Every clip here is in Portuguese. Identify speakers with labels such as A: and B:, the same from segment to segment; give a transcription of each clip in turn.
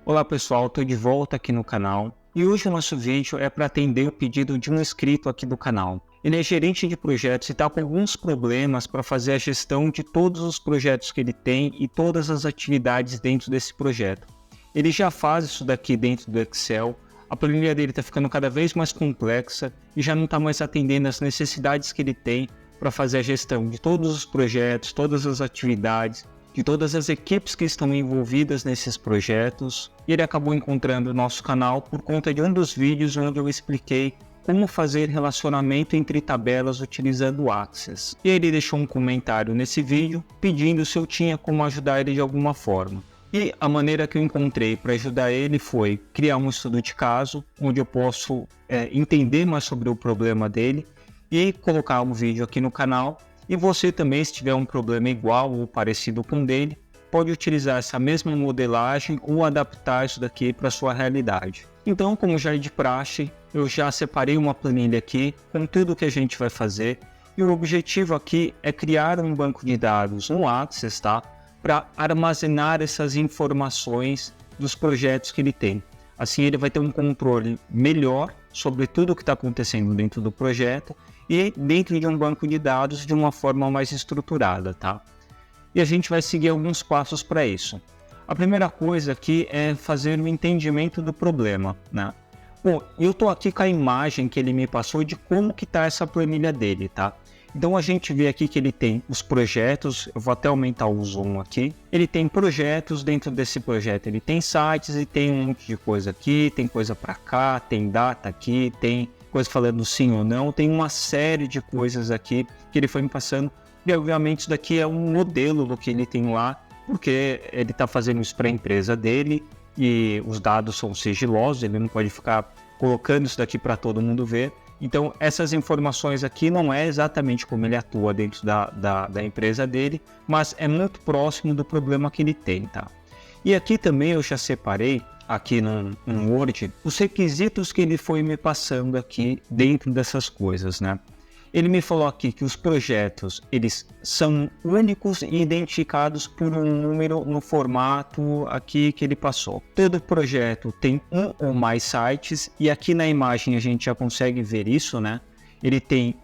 A: Olá pessoal, estou de volta aqui no canal e hoje o nosso vídeo é para atender o pedido de um inscrito aqui do canal. Ele é gerente de projetos e está com alguns problemas para fazer a gestão de todos os projetos que ele tem e todas as atividades dentro desse projeto. Ele já faz isso daqui dentro do Excel, a planilha dele está ficando cada vez mais complexa e já não está mais atendendo às necessidades que ele tem para fazer a gestão de todos os projetos, todas as atividades, de todas as equipes que estão envolvidas nesses projetos, e ele acabou encontrando o nosso canal por conta de um dos vídeos onde eu expliquei como fazer relacionamento entre tabelas utilizando o Access. E ele deixou um comentário nesse vídeo pedindo se eu tinha como ajudar ele de alguma forma. E a maneira que eu encontrei para ajudar ele foi criar um estudo de caso, onde eu posso entender mais sobre o problema dele e colocar um vídeo aqui no canal. E você também, se tiver um problema igual ou parecido com o dele, pode utilizar essa mesma modelagem ou adaptar isso daqui para a sua realidade. Então, como já é de praxe, eu já separei uma planilha aqui com tudo o que a gente vai fazer. E o objetivo aqui é criar um banco de dados no Access, tá? Para armazenar essas informações dos projetos que ele tem. Assim ele vai ter um controle melhor sobre tudo o que está acontecendo dentro do projeto e dentro de um banco de dados de uma forma mais estruturada, tá? E a gente vai seguir alguns passos para isso. A primeira coisa aqui é fazer o entendimento do problema, né? Bom, eu estou aqui com a imagem que ele me passou de como que está essa planilha dele, tá? Então a gente vê aqui que ele tem os projetos, eu vou até aumentar o zoom aqui. Ele tem projetos, dentro desse projeto ele tem sites e tem um monte de coisa aqui, tem coisa para cá, tem data aqui, tem coisa falando sim ou não, tem uma série de coisas aqui que ele foi me passando. E obviamente isso daqui é um modelo do que ele tem lá, porque ele está fazendo isso para a empresa dele e os dados são sigilosos, ele não pode ficar colocando isso daqui para todo mundo ver. Então essas informações aqui não é exatamente como ele atua dentro da empresa dele, mas é muito próximo do problema que ele tem, tá? E aqui também eu já separei, aqui no Word, os requisitos que ele foi me passando aqui dentro dessas coisas, né? Ele me falou aqui que os projetos, eles são únicos e identificados por um número no formato aqui que ele passou. Todo projeto tem um ou mais sites e aqui na imagem a gente já consegue ver isso, né? Ele tem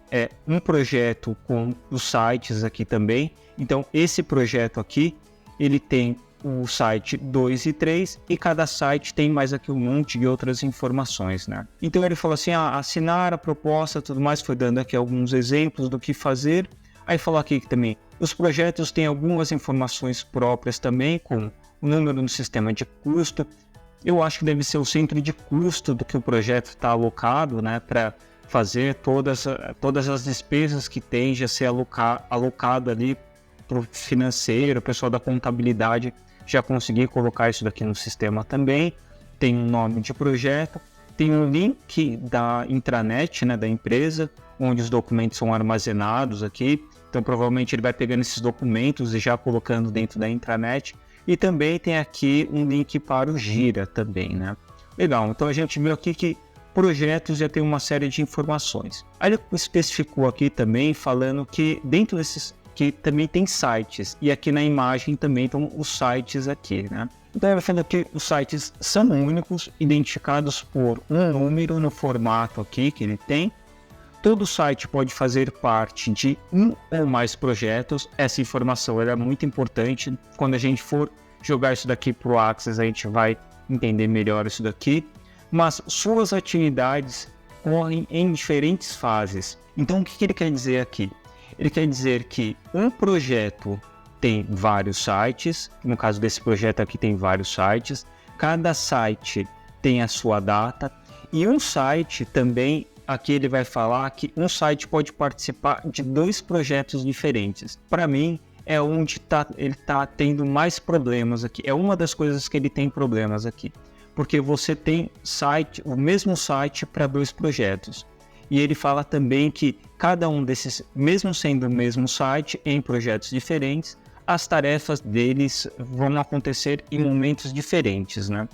A: um projeto com os sites aqui também. Então esse projeto aqui, ele tem o site 2 e 3 e cada site tem mais aqui um monte de outras informações, né? Então ele falou assim, assinar a proposta, tudo mais, foi dando aqui alguns exemplos do que fazer. Aí falou aqui que também os projetos têm algumas informações próprias também, com o número no sistema de custo. Eu acho que deve ser o centro de custo do que o projeto está alocado, né? Para fazer todas as despesas que tem, já ser alocado ali para o financeiro, o pessoal da contabilidade já conseguir colocar isso daqui no sistema também. Tem um nome de projeto, tem um link da intranet, né, da empresa, onde os documentos são armazenados aqui. Então provavelmente ele vai pegando esses documentos e já colocando dentro da intranet. E também tem aqui um link para o Gira também, né? Legal, então a gente viu aqui que projetos já tem uma série de informações. Aí ele especificou aqui também falando que dentro desses que também tem sites, e aqui na imagem também estão os sites aqui, né? Então eu falando que os sites são únicos, identificados por um número no formato aqui que ele tem. Todo site pode fazer parte de um ou mais projetos. Essa informação é muito importante. Quando a gente for jogar isso daqui para o Access, a gente vai entender melhor isso daqui. Mas suas atividades correm em diferentes fases. Então o que ele quer dizer aqui? Ele quer dizer que um projeto tem vários sites, no caso desse projeto aqui tem vários sites, cada site tem a sua data, e um site também, aqui ele vai falar que um site pode participar de dois projetos diferentes. Para mim, é onde ele está tendo mais problemas aqui, é uma das coisas que ele tem problemas aqui, porque você tem o mesmo site para dois projetos. E ele fala também que cada um desses, mesmo sendo o mesmo site, em projetos diferentes, as tarefas deles vão acontecer em momentos diferentes, né?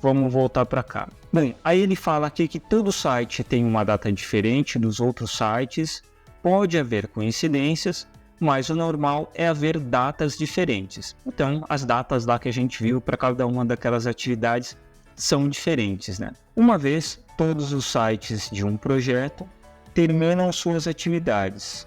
A: Vamos voltar para cá. Bem, aí ele fala aqui que todo site tem uma data diferente dos outros sites, pode haver coincidências, mas o normal é haver datas diferentes. Então, as datas lá que a gente viu para cada uma daquelas atividades são diferentes, né? Uma vez, todos os sites de um projeto terminam suas atividades.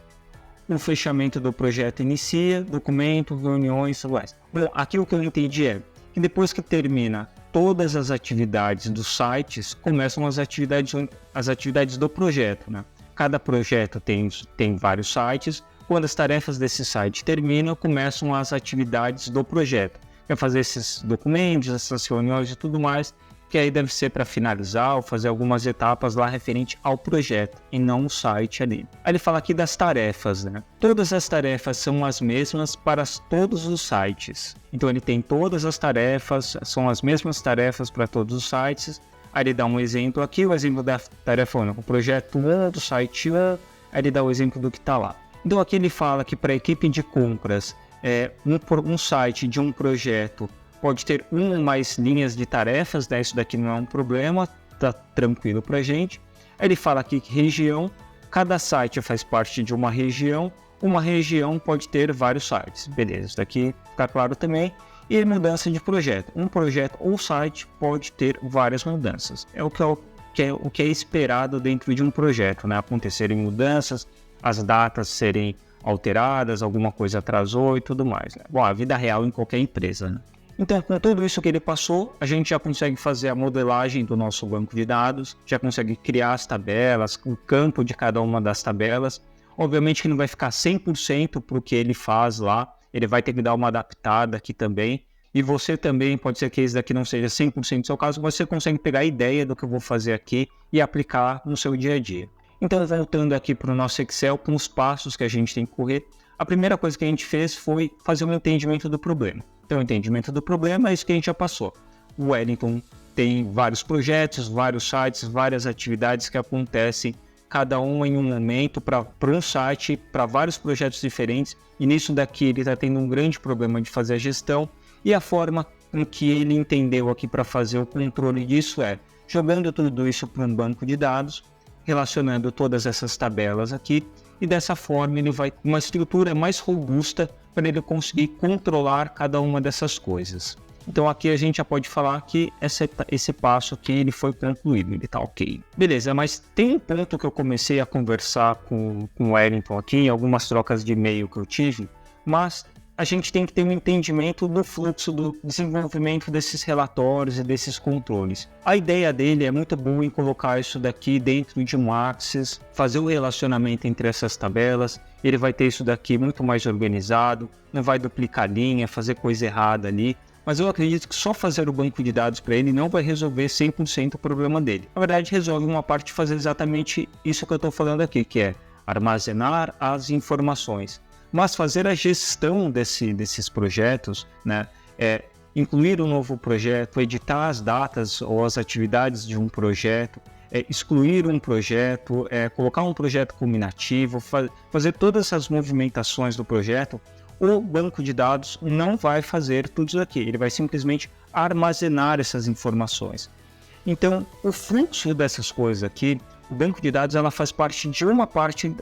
A: O fechamento do projeto inicia, documento, reuniões, tudo mais. Bom, aqui o que eu entendi é que depois que termina todas as atividades dos sites, começam as atividades do projeto, né? Cada projeto tem vários sites. Quando as tarefas desse site terminam, começam as atividades do projeto. Quer fazer esses documentos, essas reuniões e tudo mais, que aí deve ser para finalizar ou fazer algumas etapas lá referente ao projeto e não o site ali. Aí ele fala aqui das tarefas, né? Todas as tarefas são as mesmas para todos os sites. Então ele tem todas as tarefas, são as mesmas tarefas para todos os sites. Aí ele dá um exemplo aqui, o exemplo da tarefa 1, o projeto 1 do site 1, aí ele dá o exemplo do que está lá. Então aqui ele fala que para a equipe de compras, um site de um projeto pode ter uma ou mais linhas de tarefas, né? Isso daqui não é um problema, tá tranquilo pra gente. Aí ele fala aqui que região, cada site faz parte de uma região pode ter vários sites, beleza, isso daqui fica claro também. E mudança de projeto, um projeto ou site pode ter várias mudanças, é o que é esperado dentro de um projeto, né? Acontecerem mudanças, as datas serem alteradas, alguma coisa atrasou e tudo mais, né? Bom, a vida real em qualquer empresa, né? Então, com tudo isso que ele passou, a gente já consegue fazer a modelagem do nosso banco de dados, já consegue criar as tabelas, o campo de cada uma das tabelas. Obviamente que não vai ficar 100% para o que ele faz lá, ele vai ter que dar uma adaptada aqui também. E você também, pode ser que esse daqui não seja 100% do seu caso, mas você consegue pegar a ideia do que eu vou fazer aqui e aplicar no seu dia a dia. Então, voltando aqui para o nosso Excel, com os passos que a gente tem que correr, a primeira coisa que a gente fez foi fazer um entendimento do problema. Então, o entendimento do problema é isso que a gente já passou. O Wellington tem vários projetos, vários sites, várias atividades que acontecem, cada uma em um momento, para um site, para vários projetos diferentes. E nisso daqui ele está tendo um grande problema de fazer a gestão. E a forma com que ele entendeu aqui para fazer o controle disso é jogando tudo isso para um banco de dados, relacionando todas essas tabelas aqui, e dessa forma ele vai com uma estrutura mais robusta para ele conseguir controlar cada uma dessas coisas. Então aqui a gente já pode falar que esse passo aqui ele foi concluído, ele está ok. Beleza, mas tem um ponto que eu comecei a conversar com o Wellington aqui, em algumas trocas de e-mail que eu tive, mas a gente tem que ter um entendimento do fluxo do desenvolvimento desses relatórios e desses controles. A ideia dele é muito boa em colocar isso daqui dentro de um Axis, fazer o relacionamento entre essas tabelas, ele vai ter isso daqui muito mais organizado, não vai duplicar linha, fazer coisa errada ali, mas eu acredito que só fazer o banco de dados para ele não vai resolver 100% o problema dele. Na verdade, resolve uma parte de fazer exatamente isso que eu estou falando aqui, que é armazenar as informações. Mas fazer a gestão desses projetos, né, incluir um novo projeto, editar as datas ou as atividades de um projeto, excluir um projeto, colocar um projeto combinativo, fazer todas essas movimentações do projeto, o banco de dados não vai fazer tudo isso aqui, ele vai simplesmente armazenar essas informações. Então, o fluxo dessas coisas aqui, o banco de dados ela faz parte de uma parte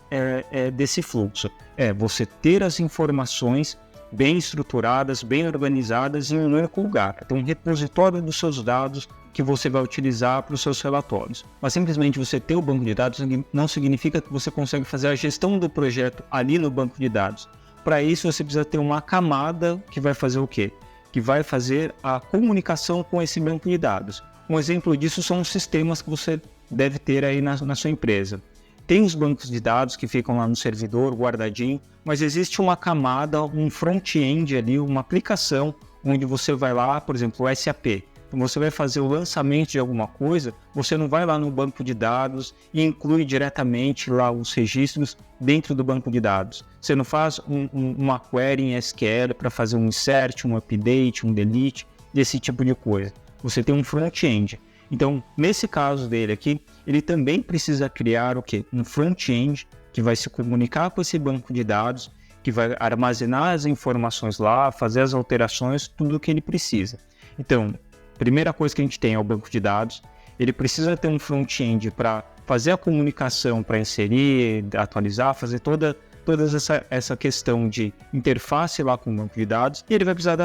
A: desse fluxo. É você ter as informações bem estruturadas, bem organizadas em um único lugar. Então, um repositório dos seus dados que você vai utilizar para os seus relatórios. Mas simplesmente você ter o banco de dados não significa que você consegue fazer a gestão do projeto ali no banco de dados. Para isso, você precisa ter uma camada que vai fazer o quê? Que vai fazer a comunicação com esse banco de dados. Um exemplo disso são os sistemas que você deve ter aí na sua empresa. Tem os bancos de dados que ficam lá no servidor, guardadinho, mas existe uma camada, um front-end ali, uma aplicação, onde você vai lá, por exemplo, o SAP. Então você vai fazer o lançamento de alguma coisa, você não vai lá no banco de dados e inclui diretamente lá os registros dentro do banco de dados. Você não faz uma query em SQL para fazer um insert, um update, um delete, desse tipo de coisa. Você tem um front-end. Então, nesse caso dele aqui, ele também precisa criar o quê? Um front-end que vai se comunicar com esse banco de dados, que vai armazenar as informações lá, fazer as alterações, tudo o que ele precisa. Então, a primeira coisa que a gente tem é o banco de dados, ele precisa ter um front-end para fazer a comunicação, para inserir, atualizar, fazer toda toda essa questão de interface lá com o banco de dados, e ele vai precisar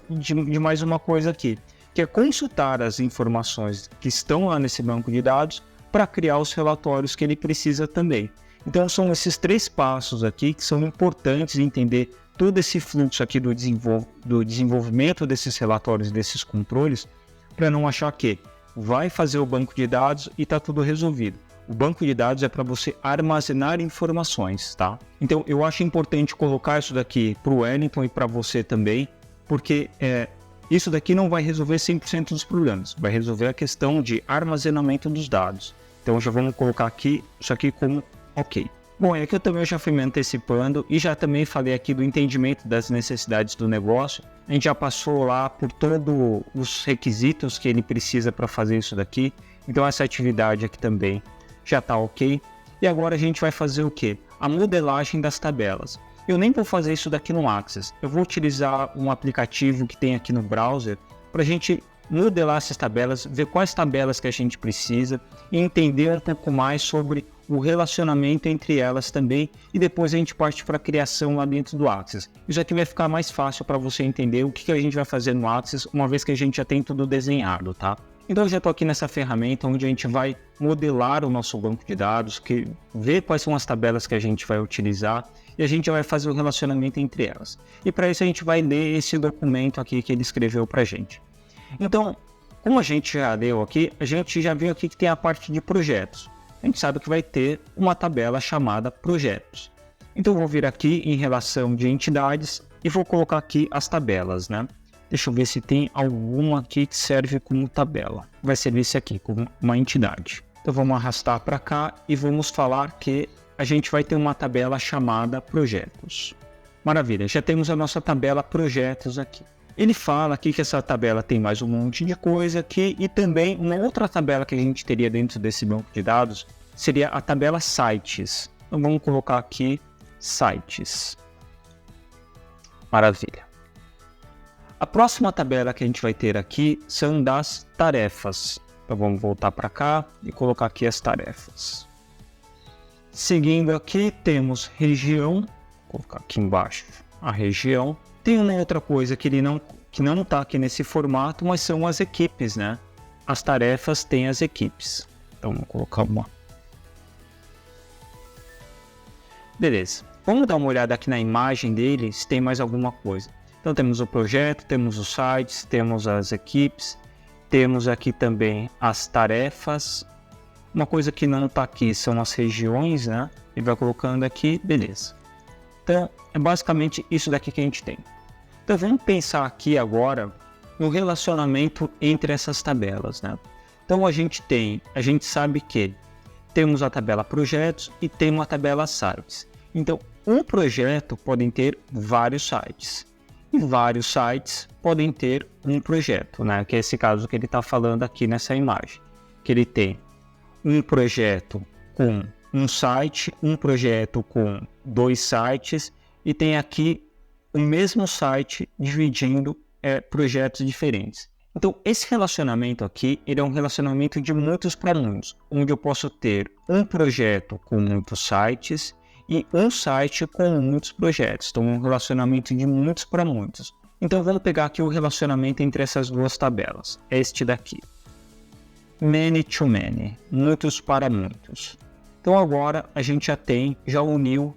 A: de mais uma coisa aqui, que é consultar as informações que estão lá nesse banco de dados para criar os relatórios que ele precisa também. Então são esses 3 passos aqui que são importantes entender todo esse fluxo aqui do desenvolvimento desses relatórios, desses controles, para não achar que vai fazer o banco de dados e está tudo resolvido. O banco de dados é para você armazenar informações, tá? Então eu acho importante colocar isso daqui para o Wellington e para você também, porque isso daqui não vai resolver 100% dos problemas, vai resolver a questão de armazenamento dos dados. Então já vamos colocar aqui isso aqui como ok. Bom, aqui eu também já fui me antecipando e já também falei aqui do entendimento das necessidades do negócio. A gente já passou lá por todos os requisitos que ele precisa para fazer isso daqui. Então essa atividade aqui também já está ok. E agora a gente vai fazer o quê? A modelagem das tabelas. Eu nem vou fazer isso daqui no Access. Eu vou utilizar um aplicativo que tem aqui no browser para a gente modelar essas tabelas, ver quais tabelas que a gente precisa e entender um pouco mais sobre o relacionamento entre elas também, e depois a gente parte para a criação lá dentro do Access. Isso aqui vai ficar mais fácil para você entender o que a gente vai fazer no Access, uma vez que a gente já tem tudo desenhado, tá? Então eu já estou aqui nessa ferramenta onde a gente vai modelar o nosso banco de dados, ver quais são as tabelas que a gente vai utilizar, e a gente já vai fazer o relacionamento entre elas. E para isso a gente vai ler esse documento aqui que ele escreveu para a gente. Então, como a gente já leu aqui, a gente já viu aqui que tem a parte de projetos. A gente sabe que vai ter uma tabela chamada projetos. Então eu vou vir aqui em relação de entidades e vou colocar aqui as tabelas, né? Deixa eu ver se tem alguma aqui que serve como tabela. Vai servir esse aqui como uma entidade. Então vamos arrastar para cá e vamos falar que a gente vai ter uma tabela chamada projetos. Maravilha, já temos a nossa tabela projetos aqui. Ele fala aqui que essa tabela tem mais um monte de coisa aqui, e também uma outra tabela que a gente teria dentro desse banco de dados seria a tabela sites. Então vamos colocar aqui sites. Maravilha. A próxima tabela que a gente vai ter aqui são das tarefas. Então vamos voltar para cá e colocar aqui as tarefas. Seguindo aqui temos região, vou colocar aqui embaixo a região. Tem uma outra coisa que não está aqui nesse formato, mas são as equipes, né? As tarefas têm as equipes. Então vamos colocar uma. Beleza. Vamos dar uma olhada aqui na imagem dele, se tem mais alguma coisa. Então temos o projeto, temos os sites, temos as equipes, temos aqui também as tarefas. Uma coisa que não está aqui são as regiões, né? Ele vai colocando aqui, beleza. Então é basicamente isso daqui que a gente tem. Então vamos pensar aqui agora no relacionamento entre essas tabelas, né? Então a gente sabe que temos a tabela projetos e temos a tabela sites. Então um projeto pode ter vários sites e vários sites podem ter um projeto, né? Que é esse caso que ele está falando aqui nessa imagem, que ele tem um projeto com um site, um projeto com 2 sites e tem aqui o mesmo site dividindo projetos diferentes. Então esse relacionamento aqui, ele é um relacionamento de muitos para muitos, onde eu posso ter um projeto com muitos sites e um site com muitos projetos. Então um relacionamento de muitos para muitos. Então vamos pegar aqui o relacionamento entre essas duas tabelas. Este daqui. Many to many, muitos para muitos. Então agora a gente já uniu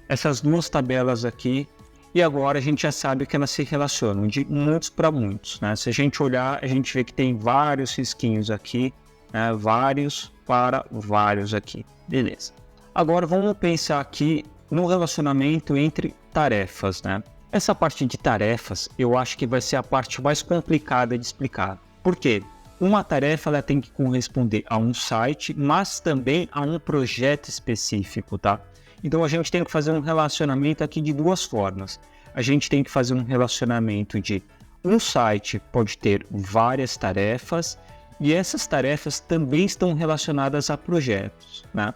A: essas duas tabelas aqui. E agora a gente já sabe que elas se relacionam de muitos para muitos, né? Se a gente olhar, a gente vê que tem vários risquinhos aqui, né? Vários para vários aqui. Beleza. Agora vamos pensar aqui no relacionamento entre tarefas, né? Essa parte de tarefas, eu acho que vai ser a parte mais complicada de explicar. Por quê? Uma tarefa ela tem que corresponder a um site, mas também a um projeto específico, tá? Então a gente tem que fazer um relacionamento aqui de duas formas. A gente tem que fazer um relacionamento de um site pode ter várias tarefas e essas tarefas também estão relacionadas a projetos, né?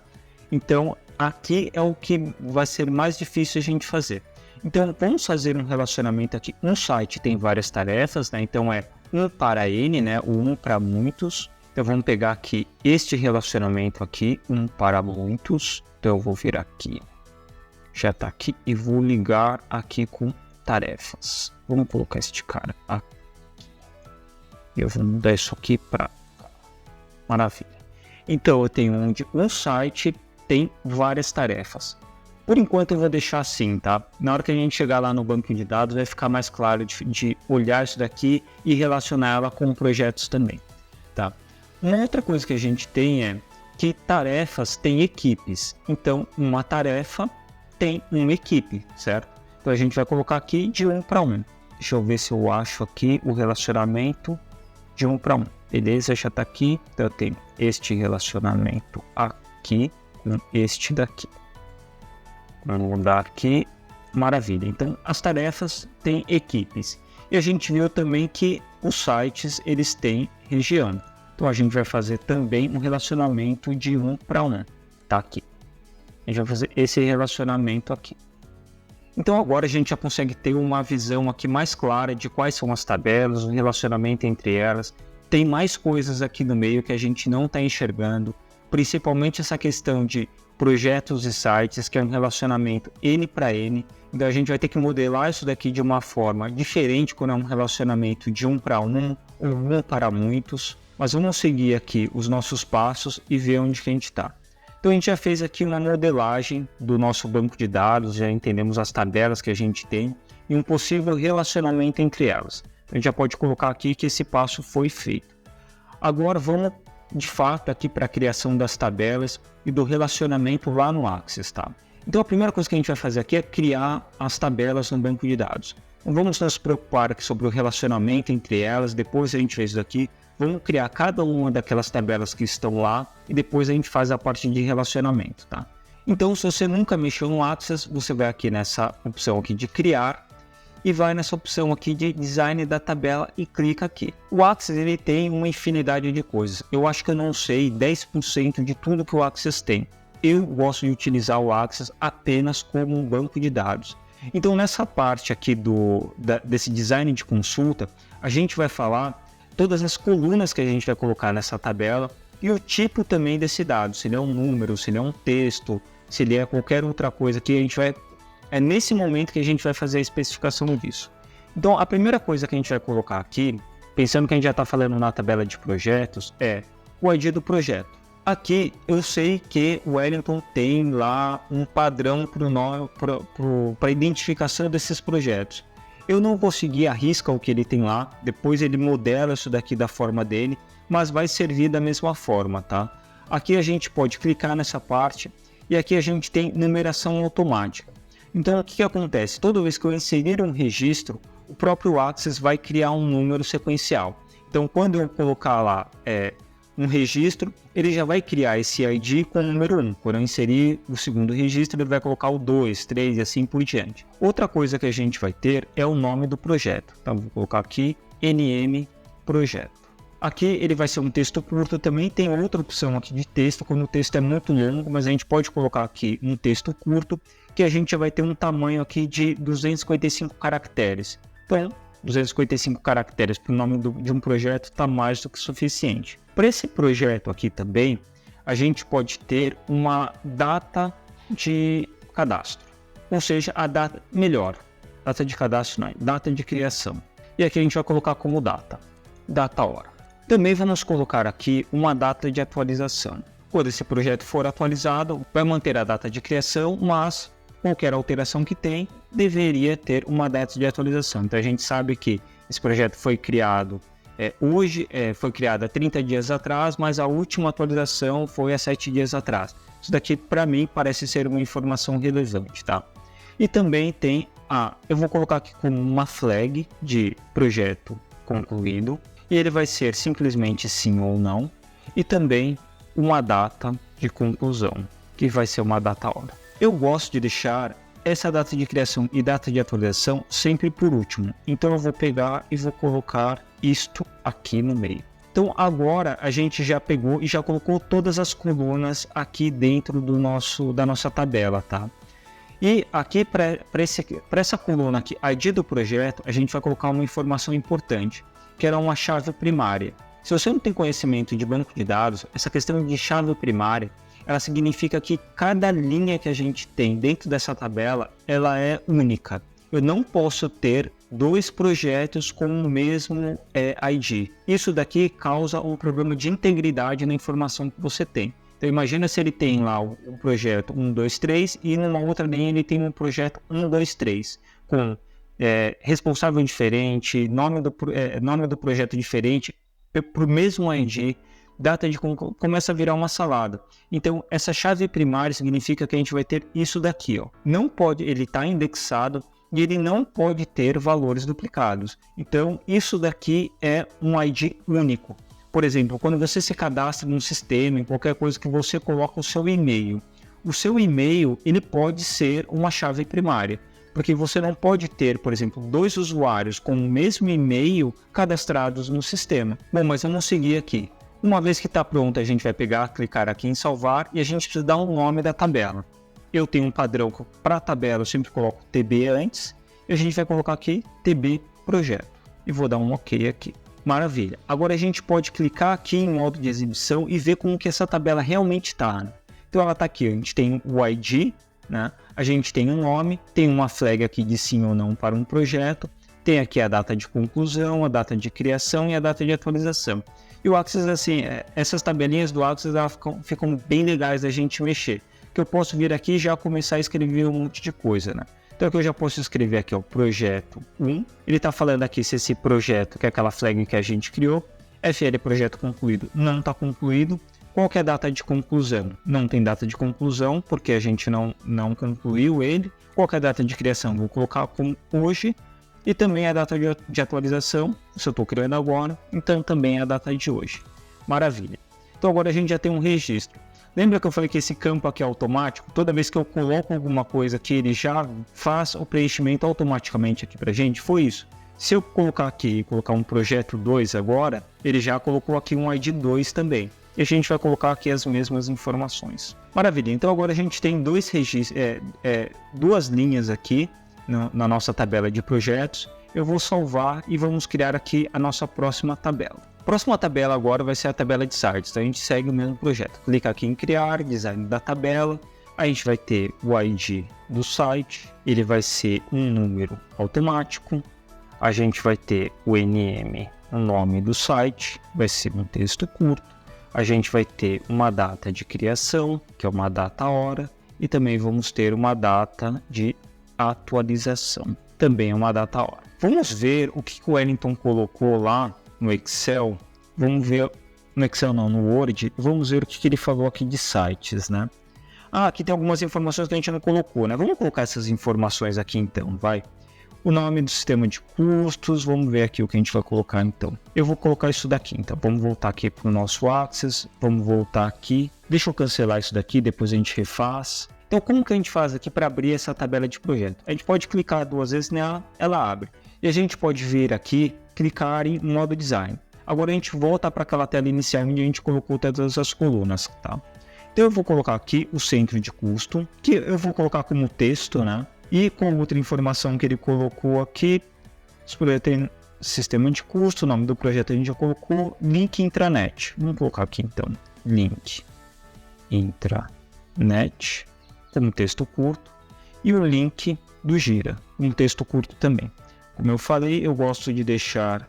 A: Então aqui é o que vai ser mais difícil a gente fazer. Então vamos fazer um relacionamento aqui. Um site tem várias tarefas, né? Então é um para N, né? O um para muitos. Então vamos pegar aqui este relacionamento aqui, um para muitos. Então eu vou vir aqui já está aqui e vou ligar aqui com tarefas. Vamos colocar este cara aqui. Eu vou mudar isso aqui para cá. Maravilha. Então eu tenho onde um site tem várias tarefas. Por enquanto eu vou deixar assim, tá? Na hora que a gente chegar lá no banco de dados vai ficar mais claro de olhar isso daqui e relacionar ela com projetos também, tá? Uma outra coisa que a gente tem é que tarefas têm equipes. Então uma tarefa tem uma equipe, certo? Então a gente vai colocar aqui de 1 para 1. Deixa eu ver se eu acho aqui o relacionamento de 1 para 1. Beleza, já está aqui. Então eu tenho este relacionamento aqui com este daqui. Vamos mudar aqui. Maravilha. Então as tarefas têm equipes. E a gente viu também que os sites eles têm região. Então a gente vai fazer também um relacionamento de 1 para 1. Tá aqui. A gente vai fazer esse relacionamento aqui. Então agora a gente já consegue ter uma visão aqui mais clara de quais são as tabelas, o relacionamento entre elas. Tem mais coisas aqui no meio que a gente não está enxergando, principalmente essa questão de projetos e sites, que é um relacionamento N para N. Então a gente vai ter que modelar isso daqui de uma forma diferente quando é um relacionamento de 1 para 1 ou 1 para muitos. Mas vamos seguir aqui os nossos passos e ver onde que a gente está. Então a gente já fez aqui uma modelagem do nosso banco de dados, já entendemos as tabelas que a gente tem e um possível relacionamento entre elas. A gente já pode colocar aqui que esse passo foi feito. Agora vamos de fato aqui para a criação das tabelas e do relacionamento lá no Access, tá? Então a primeira coisa que a gente vai fazer aqui é criar as tabelas no banco de dados. Não vamos nos preocupar aqui sobre o relacionamento entre elas, depois a gente fez isso aqui. Vamos criar cada uma daquelas tabelas que estão lá e depois a gente faz a parte de relacionamento, tá? Então, se você nunca mexeu no Access, você vai aqui nessa opção aqui de criar e vai nessa opção aqui de design da tabela e clica aqui. O Access ele tem uma infinidade de coisas. Eu acho que eu não sei 10% de tudo que o Access tem. Eu gosto de utilizar o Access apenas como um banco de dados. Então, nessa parte aqui desse design de consulta, a gente vai falar todas as colunas que a gente vai colocar nessa tabela e o tipo também desse dado, se ele é um número, se ele é um texto, se ele é qualquer outra coisa que a gente vai... É nesse momento que a gente vai fazer a especificação disso. Então, a primeira coisa que a gente vai colocar aqui, pensando que a gente já está falando na tabela de projetos, é o ID do projeto. Aqui eu sei que o Wellington tem lá um padrão para identificação desses projetos. Eu não vou seguir a risca o que ele tem lá, depois ele modela isso daqui da forma dele, mas vai servir da mesma forma, tá? Aqui a gente pode clicar nessa parte e aqui a gente tem numeração automática. Então o que acontece? Toda vez que eu inserir um registro, o próprio Access vai criar um número sequencial. Então quando eu colocar lá um registro, ele já vai criar esse ID com o número 1. Quando eu inserir o segundo registro, ele vai colocar o 2, 3 e assim por diante. Outra coisa que a gente vai ter é o nome do projeto. Então, vou colocar aqui NM Projeto. Aqui ele vai ser um texto curto, também tem outra opção aqui de texto, quando o texto é muito longo, mas a gente pode colocar aqui um texto curto, que a gente já vai ter um tamanho aqui de 255 caracteres. Então, 255 caracteres para o nome de um projeto está mais do que suficiente. Para esse projeto aqui também, a gente pode ter uma data de cadastro, ou seja, a data data de cadastro não, data de criação. E aqui a gente vai colocar como data hora. Também vamos colocar aqui uma data de atualização. Quando esse projeto for atualizado, vai manter a data de criação, mas qualquer alteração que tem, deveria ter uma data de atualização. Então a gente sabe que esse projeto foi criado hoje, foi criado há 30 dias atrás, mas a última atualização foi há 7 dias atrás. Isso daqui para mim parece ser uma informação relevante, tá? E também tem eu vou colocar aqui como uma flag de projeto concluído, e ele vai ser simplesmente sim ou não, e também uma data de conclusão, que vai ser uma data hora. Eu gosto de deixar essa data de criação e data de atualização sempre por último. Então eu vou pegar e vou colocar isto aqui no meio. Então agora a gente já pegou e já colocou todas as colunas aqui dentro da nossa tabela, tá? E aqui para essa coluna aqui, ID do projeto, a gente vai colocar uma informação importante, que era uma chave primária. Se você não tem conhecimento de banco de dados, essa questão de chave primária, ela significa que cada linha que a gente tem dentro dessa tabela, ela é única. Eu não posso ter 2 projetos com o mesmo ID. Isso daqui causa um problema de integridade na informação que você tem. Então imagina se ele tem lá um projeto 1, 2, 3 e numa outra linha ele tem um projeto 1, 2, 3 com responsável diferente, nome do projeto diferente, para o mesmo ID, data de começa a virar uma salada. Então essa chave primária significa que a gente vai ter isso daqui, ó. Não pode, ele está indexado e ele não pode ter valores duplicados. Então isso daqui é um ID único. Por exemplo, quando você se cadastra num sistema, em qualquer coisa que você coloca o seu e-mail ele pode ser uma chave primária, porque você não pode ter, por exemplo, 2 usuários com o mesmo e-mail cadastrados no sistema. Bom, mas vamos seguir aqui. Uma vez que está pronto, a gente vai clicar aqui em salvar e a gente precisa dar um nome da tabela. Eu tenho um padrão para a tabela, eu sempre coloco TB antes, e a gente vai colocar aqui TB projeto. E vou dar um OK aqui. Maravilha. Agora a gente pode clicar aqui em modo de exibição e ver como que essa tabela realmente está. Né? Então ela está aqui, a gente tem o ID, né? A gente tem um nome, tem uma flag aqui de sim ou não para um projeto, tem aqui a data de conclusão, a data de criação e a data de atualização. E o Access, assim, essas tabelinhas do Access ficam bem legais da gente mexer, que eu posso vir aqui e já começar a escrever um monte de coisa, né? Então aqui eu já posso escrever aqui, ó, projeto 1. Ele está falando aqui se esse projeto, que é aquela flag que a gente criou, FL projeto concluído, não está concluído. Qual que é a data de conclusão? Não tem data de conclusão, porque a gente não concluiu ele. Qual que é a data de criação? Vou colocar como hoje. E também a data de atualização, se eu estou criando agora, então também é a data de hoje. Maravilha. Então agora a gente já tem um registro. Lembra que eu falei que esse campo aqui é automático? Toda vez que eu coloco alguma coisa aqui, ele já faz o preenchimento automaticamente aqui pra gente? Foi isso. Se eu colocar aqui e colocar um projeto 2 agora, ele já colocou aqui um ID 2 também. E a gente vai colocar aqui as mesmas informações. Maravilha, então agora a gente tem duas linhas aqui na nossa tabela de projetos. Eu vou salvar e vamos criar aqui a nossa próxima tabela. A próxima tabela agora vai ser a tabela de sites, então a gente segue o mesmo projeto. Clica aqui em criar, design da tabela, a gente vai ter o ID do site, ele vai ser um número automático, a gente vai ter o NM, o nome do site, vai ser um texto curto, a gente vai ter uma data de criação, que é uma data-hora, e também vamos ter uma data de atualização, também é uma data-hora. Vamos ver o que o Wellington colocou lá no Excel, vamos ver, no Excel não, no Word, vamos ver o que ele falou aqui de sites, né? Aqui tem algumas informações que a gente não colocou, né? Vamos colocar essas informações aqui então, vai. O nome do sistema de custos, vamos ver aqui o que a gente vai colocar então. Eu vou colocar isso daqui, então vamos voltar aqui para o nosso Access, vamos voltar aqui. Deixa eu cancelar isso daqui, depois a gente refaz. Então como que a gente faz aqui para abrir essa tabela de projeto? A gente pode clicar 2 vezes nela, ela abre. E a gente pode vir aqui, clicar em modo design. Agora a gente volta para aquela tela inicial onde a gente colocou todas as colunas, tá? Então eu vou colocar aqui o centro de custo, que eu vou colocar como texto, né? E com outra informação que ele colocou aqui, esse projeto tem sistema de custo, o nome do projeto a gente já colocou, link intranet. Vamos colocar aqui então, link intranet, como texto curto, e o link do Gira, um texto curto também. Como eu falei, eu gosto de deixar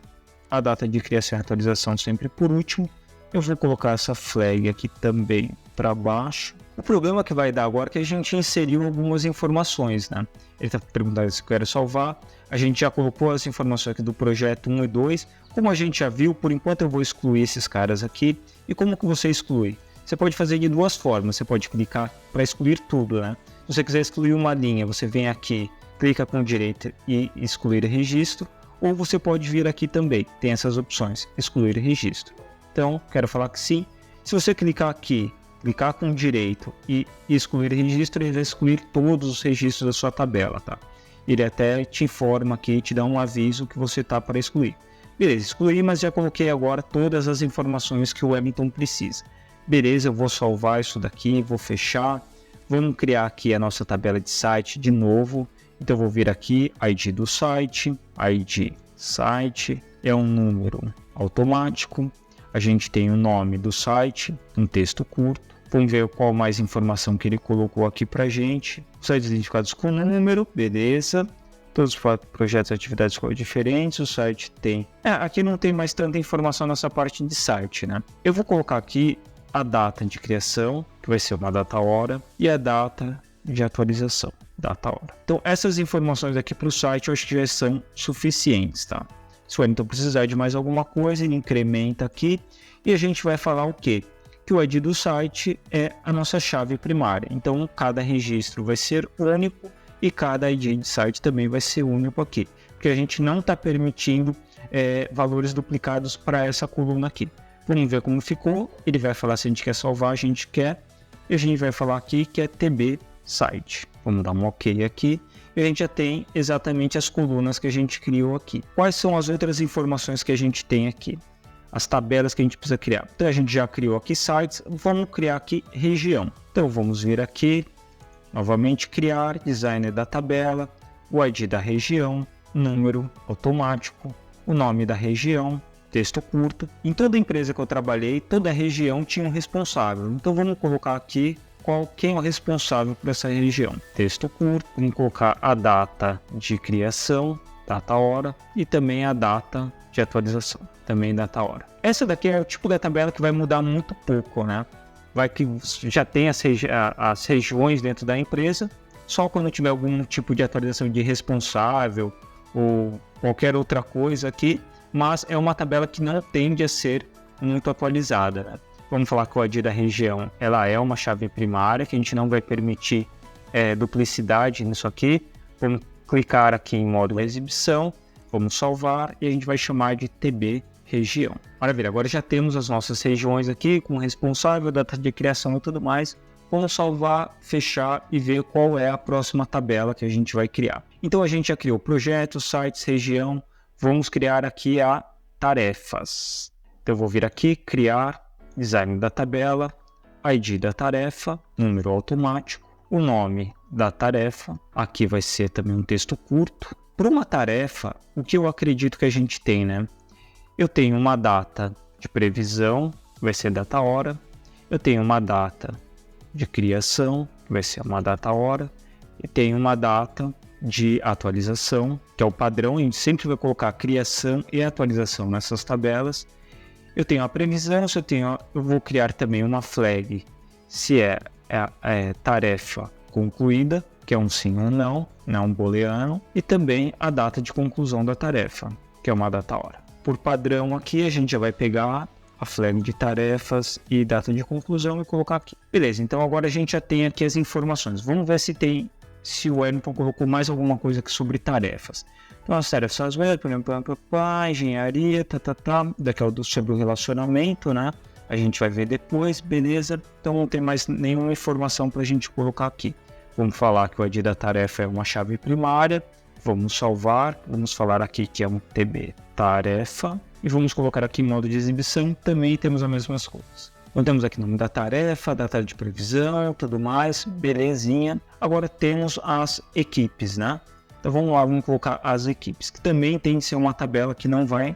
A: a data de criação e atualização sempre por último. Eu vou colocar essa flag aqui também para baixo. O problema que vai dar agora é que a gente inseriu algumas informações, né? Ele está perguntando se eu quero salvar. A gente já colocou as informações aqui do projeto 1 e 2. Como a gente já viu, por enquanto eu vou excluir esses caras aqui. E como que você exclui? Você pode fazer de duas formas. Você pode clicar para excluir tudo, né? Se você quiser excluir uma linha, você vem aqui, clica com direita e excluir registro. Ou você pode vir aqui também, tem essas opções, excluir registro. Então, quero falar que sim. Se você clicar aqui, clicar com direito e excluir registro, ele vai excluir todos os registros da sua tabela, tá? Ele até te informa aqui, te dá um aviso que você tá para excluir. Beleza, excluí, mas já coloquei agora todas as informações que o Wellington precisa. Beleza, eu vou salvar isso daqui, vou fechar. Vamos criar aqui a nossa tabela de site de novo. Então eu vou vir aqui, ID do site, ID site, é um número automático. A gente tem o nome do site, um texto curto. Vamos ver qual mais informação que ele colocou aqui para a gente. Sites identificados com número, beleza. Todos os projetos e atividades diferentes, o site tem... aqui não tem mais tanta informação nessa parte de site, né? Eu vou colocar aqui a data de criação, que vai ser uma data hora, e a data de atualização, data hora. Então, essas informações aqui para o site eu acho que já são suficientes, tá? Se o Wellington precisar de mais alguma coisa, ele incrementa aqui e a gente vai falar o quê? Que o ID do site é a nossa chave primária. Então, cada registro vai ser único e cada ID de site também vai ser único aqui, porque a gente não está permitindo valores duplicados para essa coluna aqui. Vamos ver como ficou. Ele vai falar se a gente quer salvar, a gente quer, e a gente vai falar aqui que é TB site. Vamos dar um OK aqui. E a gente já tem exatamente as colunas que a gente criou aqui. Quais são as outras informações que a gente tem aqui? As tabelas que a gente precisa criar. Então a gente já criou aqui sites, vamos criar aqui região. Então vamos vir aqui, novamente criar, designer da tabela, o ID da região, número automático, o nome da região, texto curto. Em toda empresa que eu trabalhei, toda região tinha um responsável. Então vamos colocar aqui quem é o responsável por essa região. Texto curto, vamos colocar a data de criação, data hora, e também a data de atualização, também data hora. Essa daqui é o tipo da tabela que vai mudar muito pouco, né? Vai que já tem as regiões dentro da empresa, só quando tiver algum tipo de atualização de responsável ou qualquer outra coisa aqui, mas é uma tabela que não tende a ser muito atualizada, né? Vamos falar que o ID da região, ela é uma chave primária, que a gente não vai permitir duplicidade nisso aqui. Vamos clicar aqui em modo exibição, vamos salvar e a gente vai chamar de TB região. Maravilha, agora já temos as nossas regiões aqui com responsável, data de criação e tudo mais. Vamos salvar, fechar e ver qual é a próxima tabela que a gente vai criar. Então a gente já criou projetos, sites, região. Vamos criar aqui a tarefas. Então eu vou vir aqui, criar, design da tabela, ID da tarefa, número automático, o nome da tarefa. Aqui vai ser também um texto curto. Para uma tarefa, o que eu acredito que a gente tem, né? Eu tenho uma data de previsão, vai ser data hora. Eu tenho uma data de criação, que vai ser uma data hora. E tenho uma data de atualização, que é o padrão. A gente sempre vai colocar criação e atualização nessas tabelas. Eu tenho a previsão, eu vou criar também uma flag se é tarefa concluída, que é um sim ou não um booleano, e também a data de conclusão da tarefa, que é uma data hora. Por padrão aqui a gente já vai pegar a flag de tarefas e data de conclusão e colocar aqui. Beleza, então agora a gente já tem aqui as informações. Vamos ver se o Wellington colocou mais alguma coisa aqui sobre tarefas. Então as tarefas web, por exemplo, engenharia, daqui é sobre o relacionamento, né? A gente vai ver depois, beleza? Então não tem mais nenhuma informação para a gente colocar aqui. Vamos falar que o ID da tarefa é uma chave primária. Vamos salvar, vamos falar aqui que é um TB tarefa. E vamos colocar aqui em modo de exibição, também temos as mesmas coisas. Então temos aqui o nome da tarefa, data de previsão, tudo mais, belezinha. Agora temos as equipes, né? Então vamos lá, vamos colocar as equipes, que também tem que ser uma tabela que não vai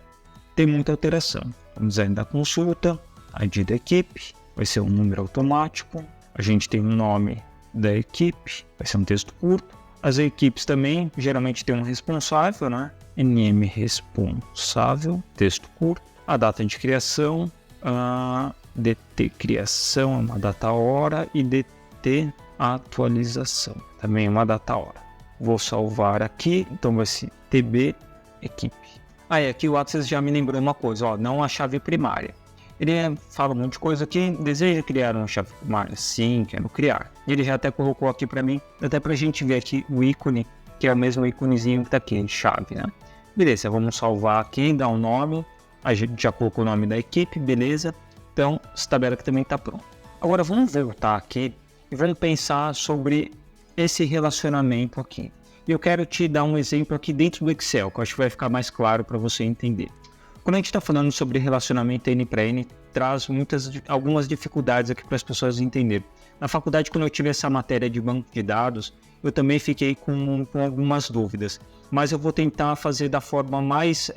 A: ter muita alteração. Vamos design da consulta, ID da equipe, vai ser um número automático. A gente tem o nome da equipe, vai ser um texto curto. As equipes também geralmente tem um responsável, né? NM responsável, texto curto. A data de criação, DT criação, uma data hora, e DT atualização, também uma data hora. Vou salvar aqui, então vai ser TB equipe. Aí aqui o Access já me lembrou uma coisa, ó, não a chave primária. Ele fala um monte de coisa aqui, deseja criar uma chave primária? Sim, quero criar. Ele já até colocou aqui para mim, até para a gente ver aqui o ícone, que é o mesmo íconezinho que está aqui, chave, né? Beleza, vamos salvar aqui, dar um nome, a gente já colocou o nome da equipe, beleza? Então, essa tabela aqui também está pronta. Agora vamos voltar aqui e vamos pensar sobre esse relacionamento aqui. E eu quero te dar um exemplo aqui dentro do Excel, que eu acho que vai ficar mais claro para você entender. Quando a gente está falando sobre relacionamento N para N, traz algumas dificuldades aqui para as pessoas entenderem. Na faculdade, quando eu tive essa matéria de banco de dados, eu também fiquei com algumas dúvidas. Mas eu vou tentar fazer da forma mais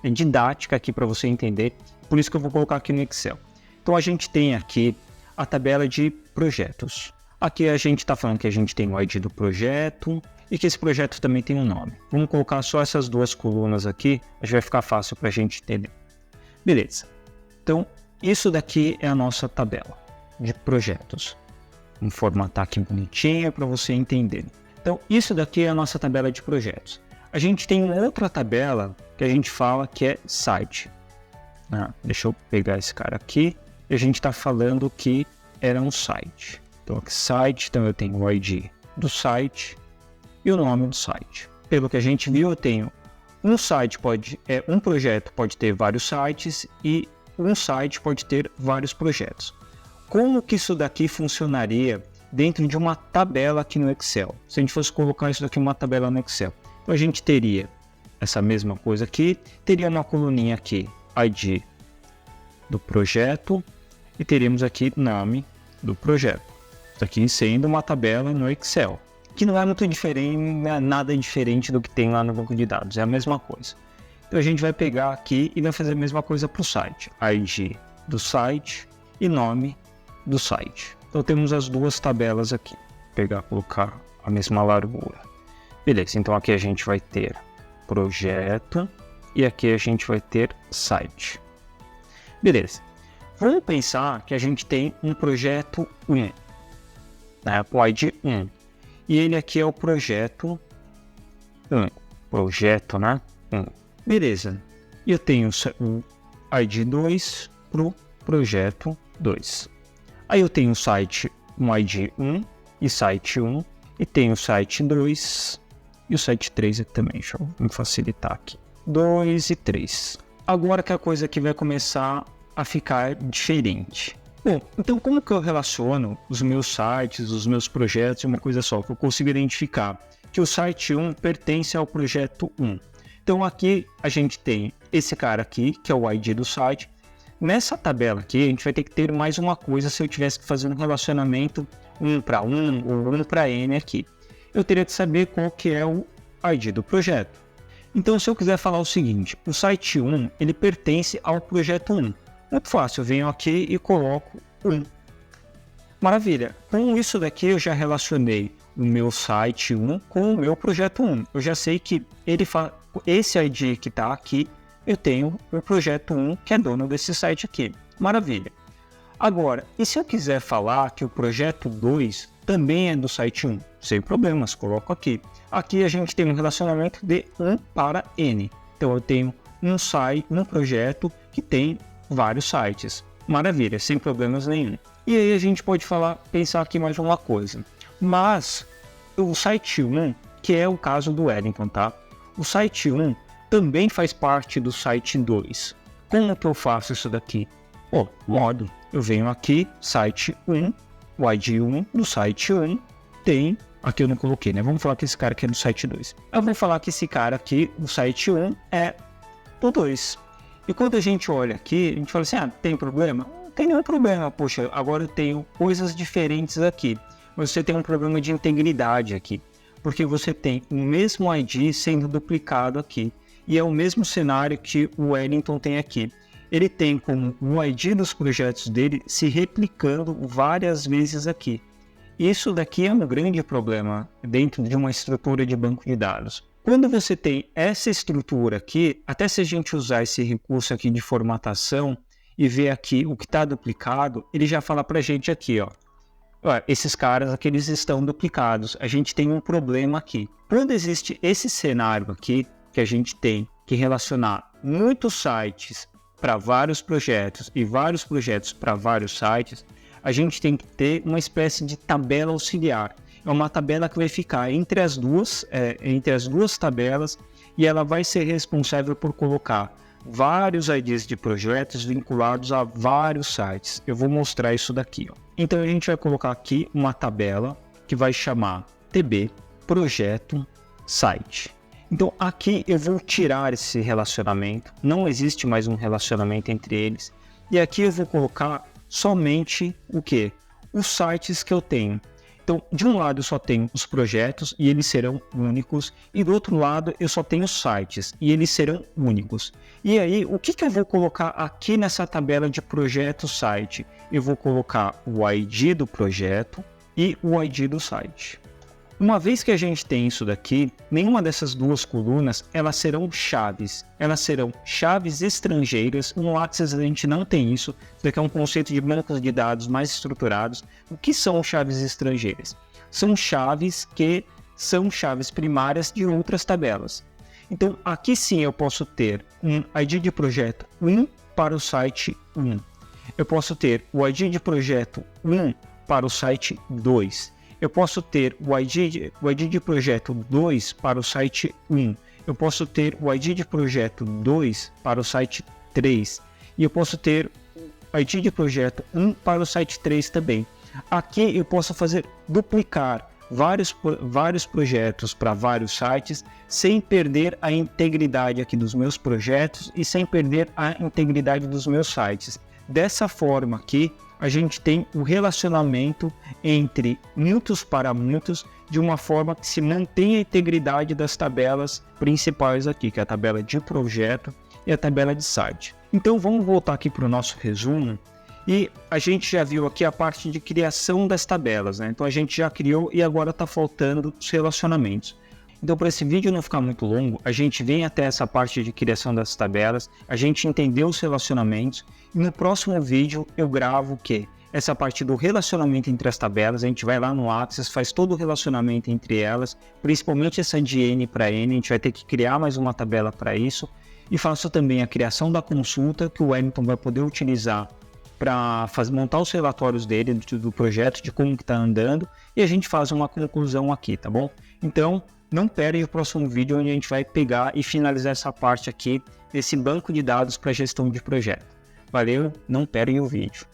A: didática aqui para você entender. Por isso que eu vou colocar aqui no Excel. Então a gente tem aqui a tabela de projetos. Aqui a gente está falando que a gente tem o ID do projeto e que esse projeto também tem um nome. Vamos colocar só essas duas colunas aqui, já vai ficar fácil para a gente entender. Beleza. Então, isso daqui é a nossa tabela de projetos. Vamos formatar aqui bonitinho para você entender. Então, isso daqui é a nossa tabela de projetos. A gente tem uma outra tabela que a gente fala que é site. Deixa eu pegar esse cara aqui. E a gente está falando que era um site. Então, aqui site, então eu tenho o ID do site e o nome do site. Pelo que a gente viu, eu tenho um site, um projeto pode ter vários sites e um site pode ter vários projetos. Como que isso daqui funcionaria dentro de uma tabela aqui no Excel? Se a gente fosse colocar isso daqui em uma tabela no Excel, então a gente teria essa mesma coisa aqui, teria uma coluninha aqui, ID do projeto, e teríamos aqui nome do projeto. Isso aqui sendo uma tabela no Excel, que não é muito diferente, não é nada diferente do que tem lá no banco de dados, é a mesma coisa. Então a gente vai pegar aqui e vai fazer a mesma coisa para o site, ID do site e nome do site. Então temos as duas tabelas aqui, colocar a mesma largura. Beleza, então aqui a gente vai ter projeto e aqui a gente vai ter site. Beleza, vamos pensar que a gente tem um projeto 1, né, o ID 1, e ele aqui é o projeto 1, projeto, né, 1. Beleza, e eu tenho o ID 2 para o projeto 2. Aí eu tenho o site, um ID 1 e site 1, e tenho o site 2 e o site 3 aqui também. Deixa eu me facilitar aqui. 2 e 3. Agora que a coisa aqui vai começar a ficar diferente. Bom, então como que eu relaciono os meus sites, os meus projetos em uma coisa só? Que eu consigo identificar que o site 1 pertence ao projeto 1. Então aqui a gente tem esse cara aqui, que é o ID do site. Nessa tabela aqui, a gente vai ter que ter mais uma coisa se eu tivesse que fazer um relacionamento 1 para 1 ou 1 para N aqui. Eu teria que saber qual que é o ID do projeto. Então, se eu quiser falar o seguinte, o site 1, ele pertence ao projeto 1. Muito fácil, eu venho aqui e coloco 1. Maravilha, com isso daqui eu já relacionei o meu site 1 com o meu projeto 1. Eu já sei que esse ID que está aqui, eu tenho o projeto 1 que é dono desse site aqui. Maravilha. Agora, e se eu quiser falar que o projeto 2 também é do site 1? Sem problemas, coloco aqui. Aqui a gente tem um relacionamento de 1 para N. Então eu tenho um projeto que tem vários sites. Maravilha, sem problemas nenhum. E aí a gente pode pensar aqui mais uma coisa. Mas o site 1, que é o caso do Wellington, tá? O site 1 também faz parte do site 2. Como que eu faço isso daqui? Modo. Eu venho aqui, site 1, o ID 1 do site 1 tem... Aqui eu não coloquei, né? Vamos falar que esse cara aqui é do site 2. Eu vou falar que esse cara aqui, do site 1, é do 2. E quando a gente olha aqui, a gente fala assim, tem problema? Não tem nenhum problema. Poxa, agora eu tenho coisas diferentes aqui. Mas você tem um problema de integridade aqui. Porque você tem o mesmo ID sendo duplicado aqui. E é o mesmo cenário que o Wellington tem aqui. Ele tem como o ID dos projetos dele se replicando várias vezes aqui. Isso daqui é um grande problema dentro de uma estrutura de banco de dados. Quando você tem essa estrutura aqui, até se a gente usar esse recurso aqui de formatação e ver aqui o que está duplicado, ele já fala para a gente aqui, esses caras aqui eles estão duplicados, a gente tem um problema aqui. Quando existe esse cenário aqui, que a gente tem que relacionar muitos sites para vários projetos e vários projetos para vários sites, a gente tem que ter uma espécie de tabela auxiliar. É uma tabela que vai ficar entre as duas tabelas e ela vai ser responsável por colocar vários IDs de projetos vinculados a vários sites. Eu vou mostrar isso daqui. Então a gente vai colocar aqui uma tabela que vai chamar TB Projeto Site. Então aqui eu vou tirar esse relacionamento, não existe mais um relacionamento entre eles. E aqui eu vou colocar somente o que? Os sites que eu tenho. Então, de um lado eu só tenho os projetos e eles serão únicos, e do outro lado eu só tenho os sites e eles serão únicos. E aí, o que eu vou colocar aqui nessa tabela de projeto site? Eu vou colocar o ID do projeto e o ID do site. Uma vez que a gente tem isso daqui, nenhuma dessas duas colunas elas serão chaves estrangeiras. No Access a gente não tem isso, isso daqui é um conceito de bancos de dados mais estruturados. O que são chaves estrangeiras? São chaves que são chaves primárias de outras tabelas. Então aqui sim eu posso ter um ID de projeto 1 para o site 1. Eu posso ter o ID de projeto 1 para o site 2. Eu posso ter o ID de projeto 2 para o site 1. Eu posso ter o ID de projeto 2 para o site 3. E eu posso ter o ID de projeto 1 para o site 3 também. Aqui eu posso duplicar vários projetos para vários sites sem perder a integridade aqui dos meus projetos e sem perder a integridade dos meus sites. Dessa forma aqui, a gente tem o relacionamento entre muitos para muitos de uma forma que se mantém a integridade das tabelas principais aqui, que é a tabela de projeto e a tabela de site. Então vamos voltar aqui para o nosso resumo e a gente já viu aqui a parte de criação das tabelas, né? Então a gente já criou e agora está faltando os relacionamentos. Então, para esse vídeo não ficar muito longo, a gente vem até essa parte de criação das tabelas, a gente entendeu os relacionamentos, e no próximo vídeo eu gravo o quê? Essa parte do relacionamento entre as tabelas, a gente vai lá no Access, faz todo o relacionamento entre elas, principalmente essa de N para N, a gente vai ter que criar mais uma tabela para isso, e faço também a criação da consulta, que o Wellington vai poder utilizar para montar os relatórios dele, do projeto, de como que está andando, e a gente faz uma conclusão aqui, tá bom? Então, não perde o próximo vídeo onde a gente vai pegar e finalizar essa parte aqui desse banco de dados para gestão de projeto. Valeu, não perde o vídeo.